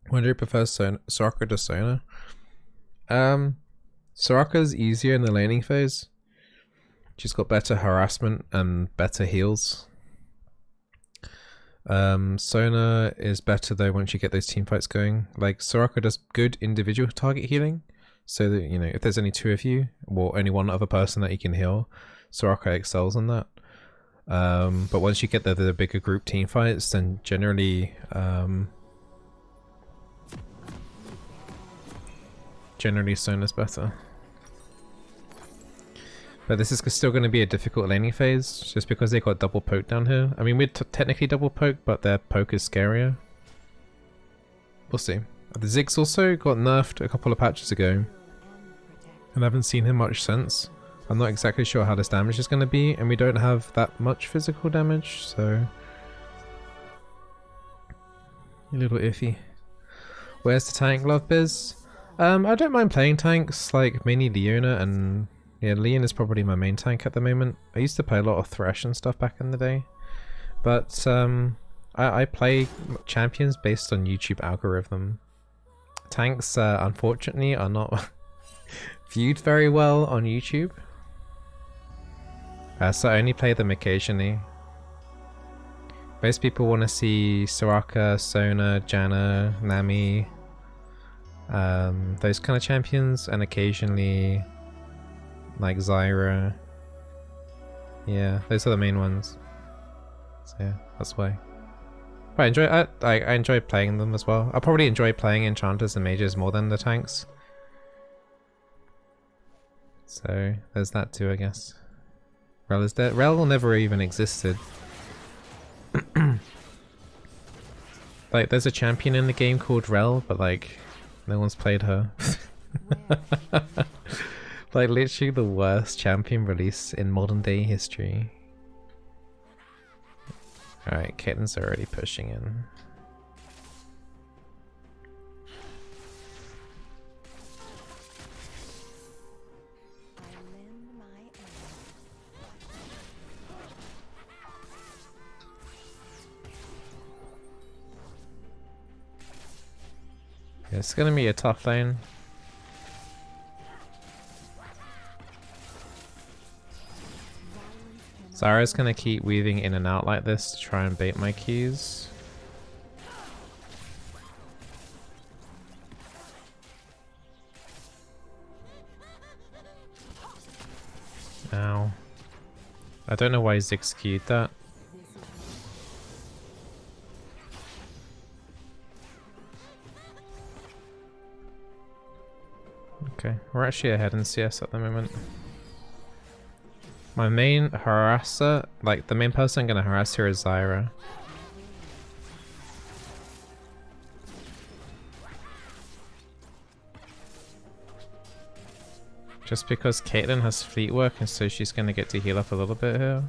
Why do you prefer Soraka to Sona? Soraka's easier in the laning phase. She's got better harassment and better heals. Sona is better though once you get those team fights going. Like Soraka does good individual target healing, so that if there's only two of you or only one other person that you can heal, Soraka excels on that. But once you get the bigger group team fights, then generally Sona's better. But this is still going to be a difficult laning phase, just because they got double poke down here. I mean, we're technically double poke, but their poke is scarier. We'll see. The Ziggs also got nerfed a couple of patches ago, and I haven't seen him much since. I'm not exactly sure how this damage is going to be, and we don't have that much physical damage, so a little iffy. Where's the tank love, Biz? I don't mind playing tanks, like mainly Leona, and yeah, Leon is probably my main tank at the moment. I used to play a lot of Thresh and stuff back in the day, but I play champions based on YouTube algorithm. Tanks, unfortunately, are not viewed very well on YouTube, so I only play them occasionally. Most people want to see Soraka, Sona, Janna, Nami, those kind of champions, and occasionally like Zyra. Yeah, those are the main ones. So yeah, that's why. But I enjoy playing them as well. I probably enjoy playing enchanters and mages more than the tanks. So there's that too, I guess. Rel is dead. Rel never even existed. Like, there's a champion in the game called Rel, but like, no one's played her. Like, literally the worst champion release in modern day history. Alright, Caitlyn's already pushing in. Yeah, it's gonna be a tough lane. Zara's gonna keep weaving in and out like this to try and bait my keys. Ow. I don't know why Ziggs queued that. Okay, we're actually ahead in CS at the moment. My main harasser, like the main person I'm gonna harass here is Zyra. Just because Caitlyn has fleet work and so she's gonna get to heal up a little bit here.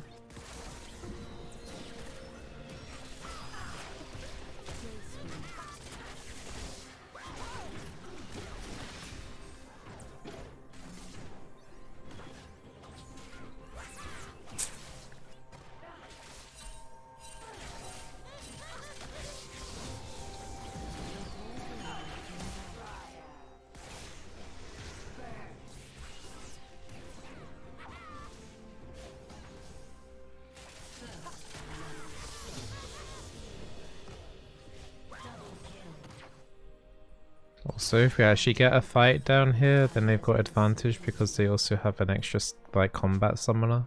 Also, if we actually get a fight down here, then they've got advantage because they also have an extra like combat summoner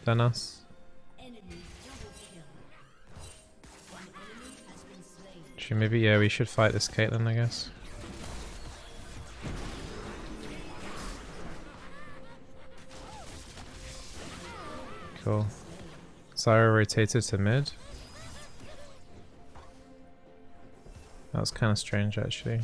than us. Actually, maybe yeah, we should fight this Caitlyn, I guess. Cool. Zyra rotated to mid. That was kind of strange, actually.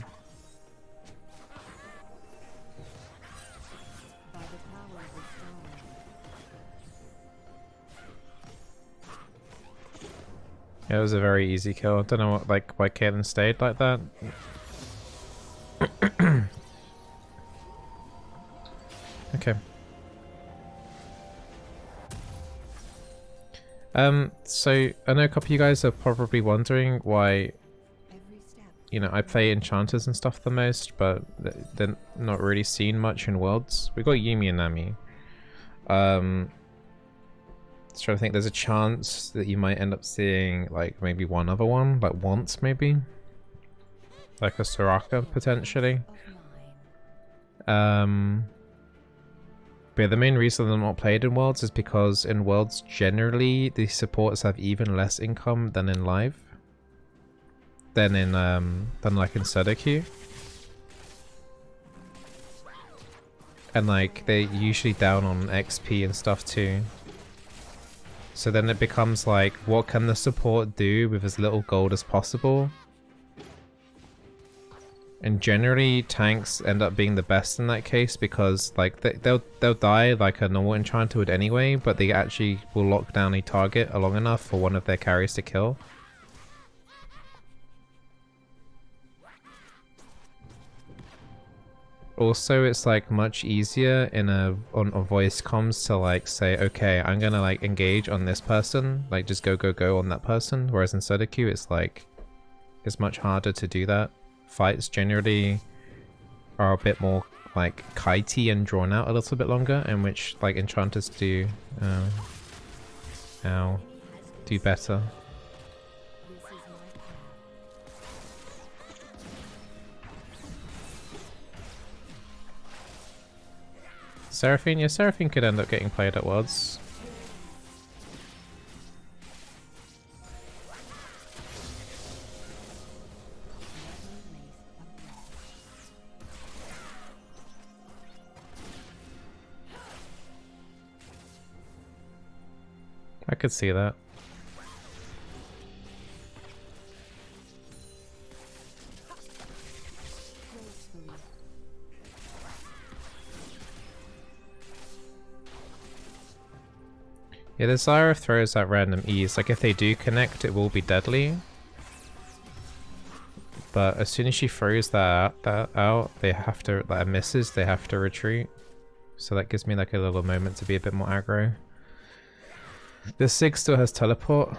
Yeah, it was a very easy kill. I don't know what, like, why Caitlyn stayed like that. Okay. So I know a couple of you guys are probably wondering why you know, I play enchanters and stuff the most, but they're not really seen much in Worlds. We got Yumi and Nami. Just trying to think, there's a chance that you might end up seeing like maybe one other one, like once maybe. Like a Soraka potentially. But yeah, the main reason I'm not played in Worlds is because in Worlds generally the supports have even less income than in live. Than like in solo queue. And like they're usually down on XP and stuff too. So then it becomes like, what can the support do with as little gold as possible? And generally tanks end up being the best in that case because like they'll die like a normal enchanter would anyway, but they actually will lock down a target long enough for one of their carries to kill. Also, it's like much easier in on voice comms to like say, okay, I'm gonna like engage on this person, like just go on that person. Whereas in solo queue, it's like it's much harder to do that. Fights generally are a bit more like kitey and drawn out a little bit longer, in which like enchanters do better. Seraphine? Yeah, Seraphine could end up getting played at Worlds. I could see that. Yeah, the Zyra throws at random ease. Like if they do connect, it will be deadly. But as soon as she throws that out, they have to, like, misses, they have to retreat. So that gives me like a little moment to be a bit more aggro. The Sig still has teleport.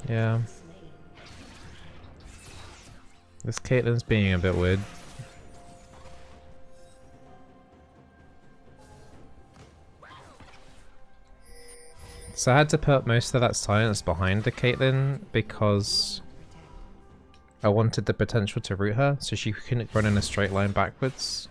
Yeah. This Caitlyn's being a bit weird. So I had to put most of that silence behind the Caitlyn because I wanted the potential to root her so she couldn't run in a straight line backwards.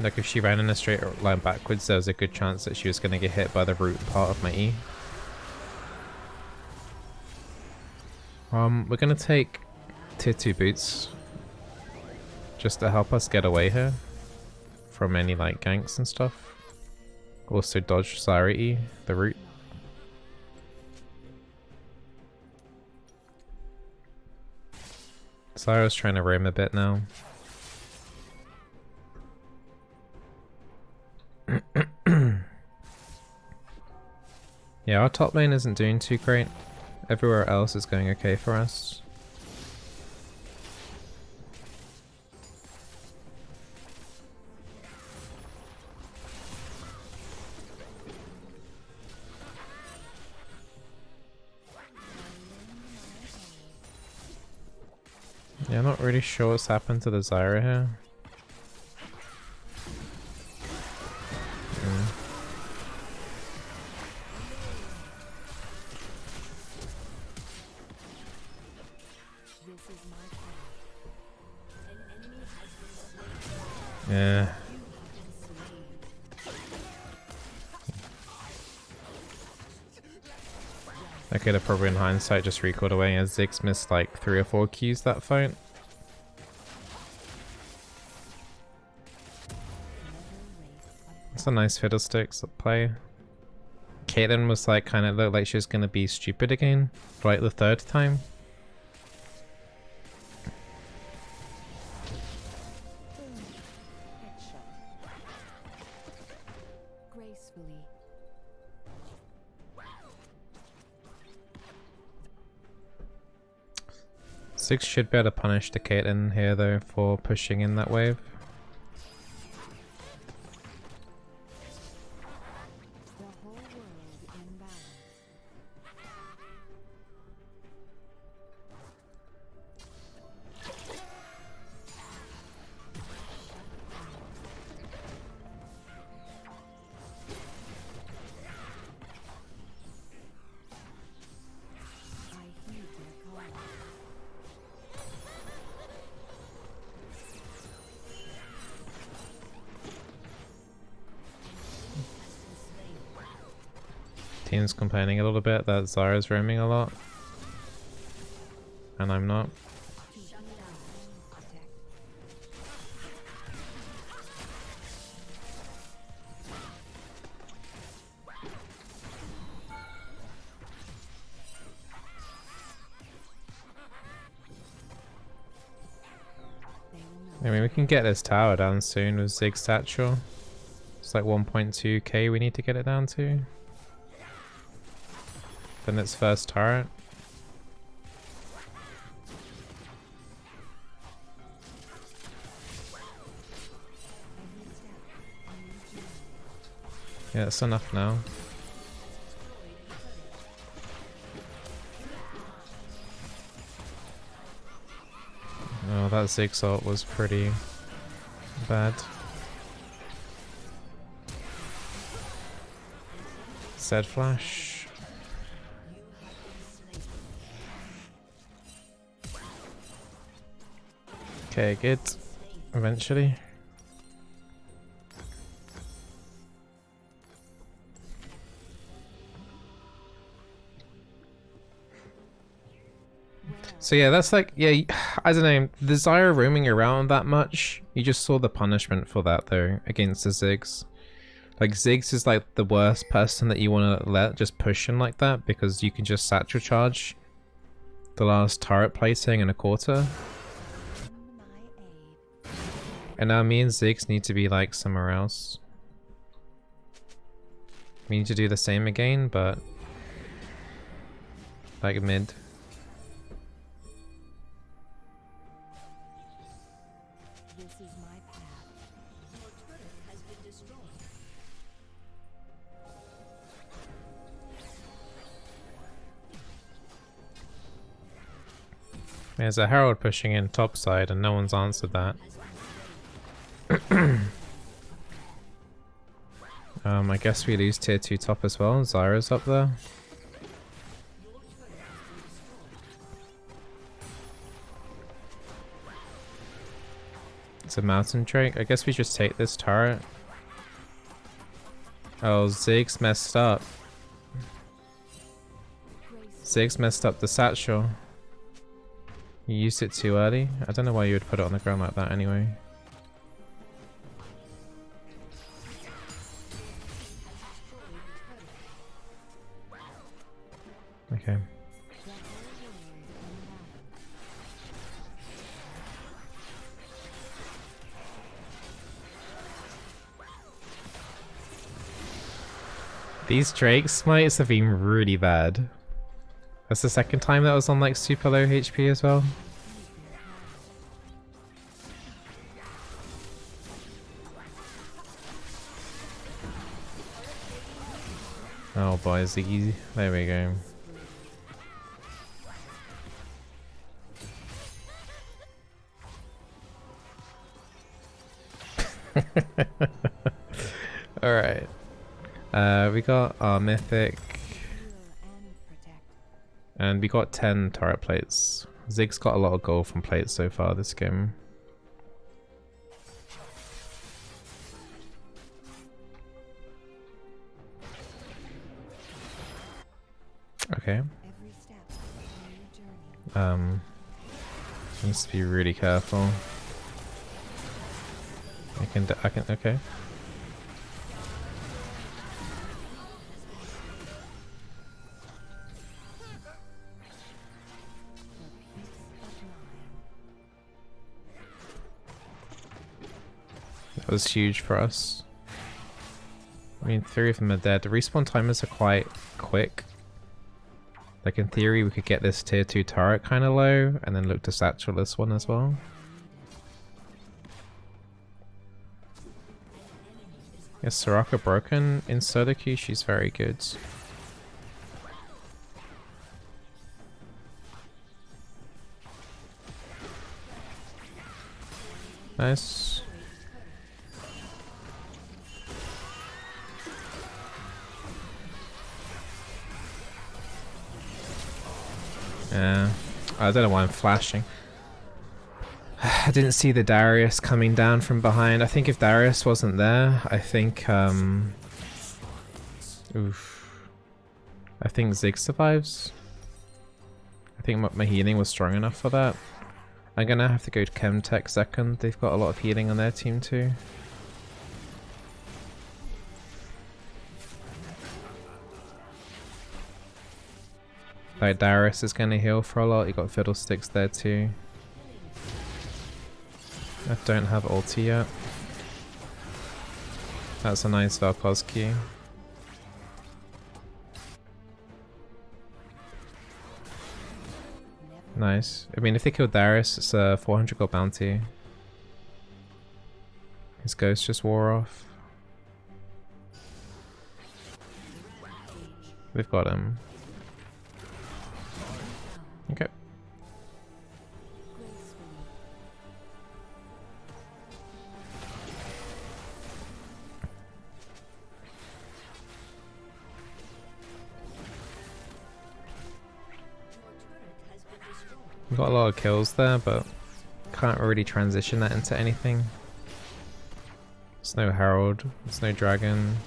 Like if she ran in a straight line backwards, there was a good chance that she was going to get hit by the root part of my E. We're going to take tier 2 boots just to help us get away here from any like ganks and stuff. Also dodge Zyra E, the root. Zyra's trying to roam a bit now. Yeah, our top lane isn't doing too great. Everywhere else is going okay for us. Yeah, I'm not really sure what's happened to the Zyra here. Yeah. I could have probably in hindsight just recoiled away as Ziggs missed like 3 or 4 Qs that fight. That's a nice fiddlesticks play. Caitlyn was like kind of looked like she was gonna be stupid again for like the 3rd time. Ziggs should be able to punish the Caitlyn here though for pushing in that wave. Team's complaining a little bit that Zyra's roaming a lot. And I'm not. I mean, we can get this tower down soon with Ziggs Satchel. It's like 1.2k we need to get it down to. Then its first turret. Yeah, it's enough now. Oh, that Ziggs ult was pretty bad. Zed flash. Okay, good. Eventually. So yeah, that's like, yeah, I don't know, the Zyra roaming around that much, you just saw the punishment for that though, against the Ziggs. Like, Ziggs is like the worst person that you want to let just push him like that, because you can just satchel charge the last turret plating in a quarter. And now me and Ziggs need to be like somewhere else. We need to do the same again, but like mid. This is my path. Your turret has been destroyed. There's a Herald pushing in top side and no one's answered that. I guess we lose tier 2 top as well. Zyra's up there. It's a mountain drake. I guess we just take this turret. Oh, Ziggs messed up. Ziggs messed up the satchel. You used it too early. I don't know why you would put it on the ground like that anyway. Okay. These Drake smites have been really bad. That's the second time that was on like super low HP as well. Oh boy, Ziggy. There we go. Alright. We got our mythic. And we got 10 turret plates. Ziggs got a lot of gold from plates so far this game. Okay. Needs to be really careful. I can, okay. That was huge for us. I mean, 3 of them are dead. The respawn timers are quite quick. Like in theory we could get this tier 2 turret kind of low and then look to satchel this one as well. Is Soraka broken? In solo queue she's very good. Nice. Yeah, I don't know why I'm flashing. I didn't see the Darius coming down from behind. I think if Darius wasn't there, I think I think Zig survives. I think my healing was strong enough for that. I'm gonna have to go to Chemtech second. They've got a lot of healing on their team too. Like Darius is gonna heal for a lot. You got Fiddlesticks there too. I don't have ulti yet. That's a nice Vel'Koz Q. Nice. I mean, if they kill Darius, it's a 400 gold bounty. His ghost just wore off. We've got him. Okay. We got a lot of kills there, but can't really transition that into anything. There's no Herald, there's no Dragon.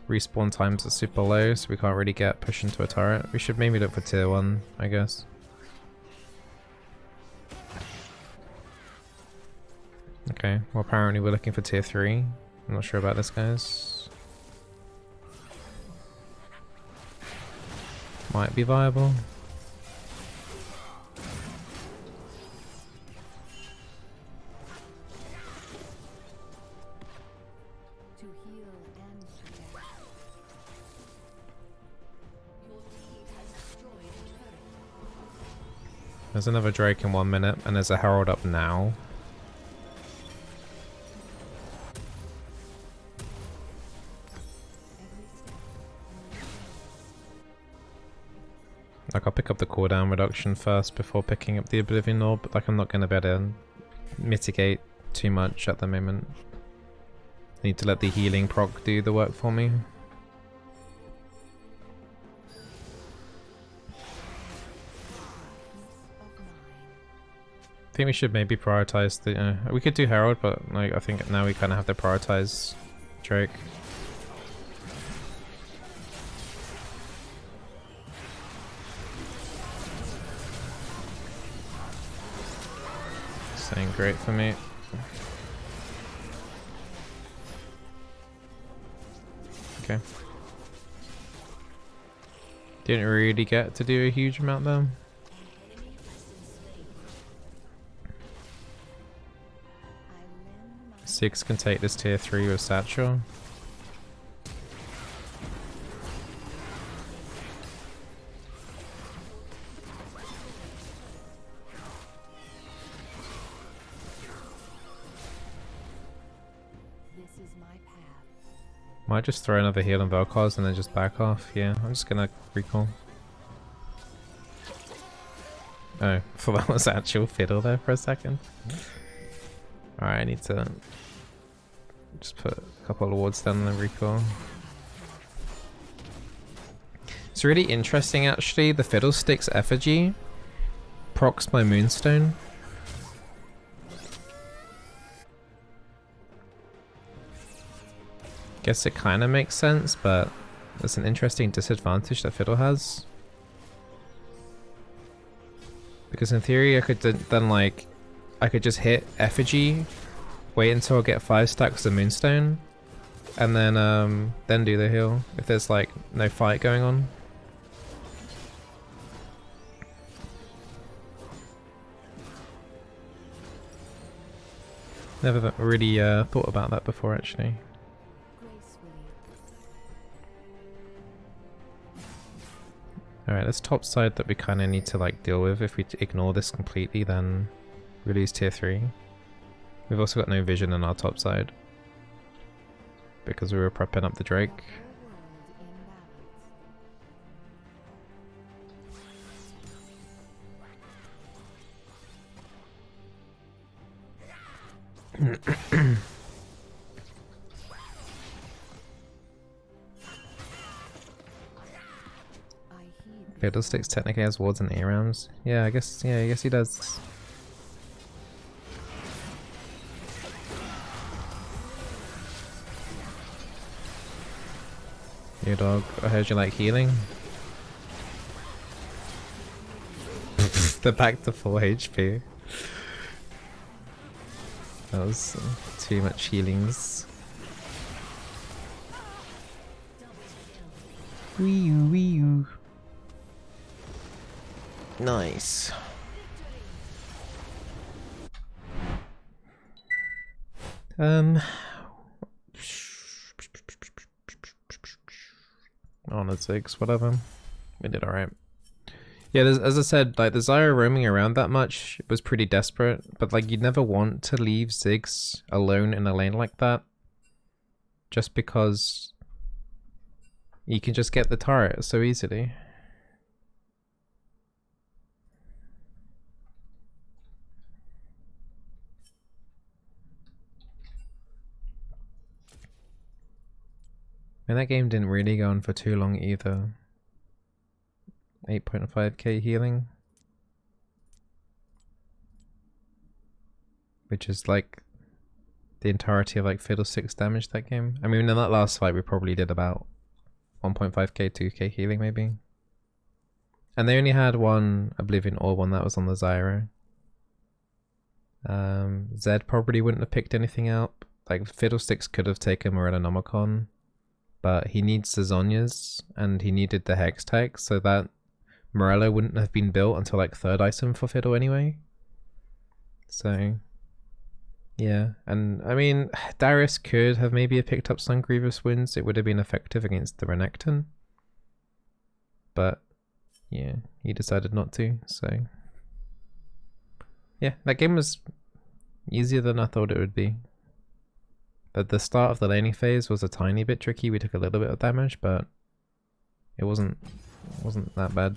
Respawn times are super low, so we can't really get pushed into a turret. We should maybe look for tier 1, I guess. Okay, well apparently we're looking for tier 3. I'm not sure about this, guys. Might be viable. There's another Drake in 1 minute, and there's a Herald up now. Like, I'll pick up the cooldown reduction first before picking up the Oblivion Orb, but like I'm not going to be able to mitigate too much at the moment. Need to let the healing proc do the work for me. I think we should maybe prioritize the... we could do Herald, but like I think now we kind of have to prioritize Drake. This ain't great for me. Okay. Didn't really get to do a huge amount though. Six can take this tier 3 with Satchel. This is my path. Might just throw another heal on Vel'Koz and then just back off. Yeah, I'm just gonna recall. Oh, I thought that was actual fiddle there for a second. Alright, I need to just put a couple of wards down on the recall. It's really interesting actually, the Fiddlesticks effigy procs my Moonstone. Guess it kind of makes sense, but there's an interesting disadvantage that Fiddle has. Because in theory I could then like, I could just hit effigy, wait until I get 5 stacks of Moonstone, and then do the heal if there's like no fight going on. Never really thought about that before actually. Alright, there's top side that we kind of need to like deal with. If we ignore this completely, then we lose tier 3. We've also got no vision on our top side because we were prepping up the Drake. Fiddlesticks technically has wards and ARAMs. Yeah, I guess he does. Yo dog, I heard you like healing. They're back to full HP. That was too much healings. Wee-oo. Nice. On a 6, whatever. We did alright. Yeah, as I said, like the Zyra roaming around that much was pretty desperate, but like you'd never want to leave Ziggs alone in a lane like that. Just because you can just get the turret so easily. And that game didn't really go on for too long either. 8.5k healing. Which is like the entirety of like Fiddlesticks damage that game. I mean in that last fight we probably did about 1.5k, 2k healing maybe. And they only had one Oblivion Orb, one that was on the Zyra. Zed probably wouldn't have picked anything up. Like Fiddlesticks could have taken Morellonomicon, but he needs the Zhonya's and he needed the Hex tech, so that Morello wouldn't have been built until like 3rd item for Fiddle anyway. So yeah, and I mean Darius could have maybe picked up some Grievous Wounds. It would have been effective against the Renekton. But yeah, he decided not to, so yeah, that game was easier than I thought it would be. At the start of the laning phase was a tiny bit tricky. We took a little bit of damage, but it wasn't that bad.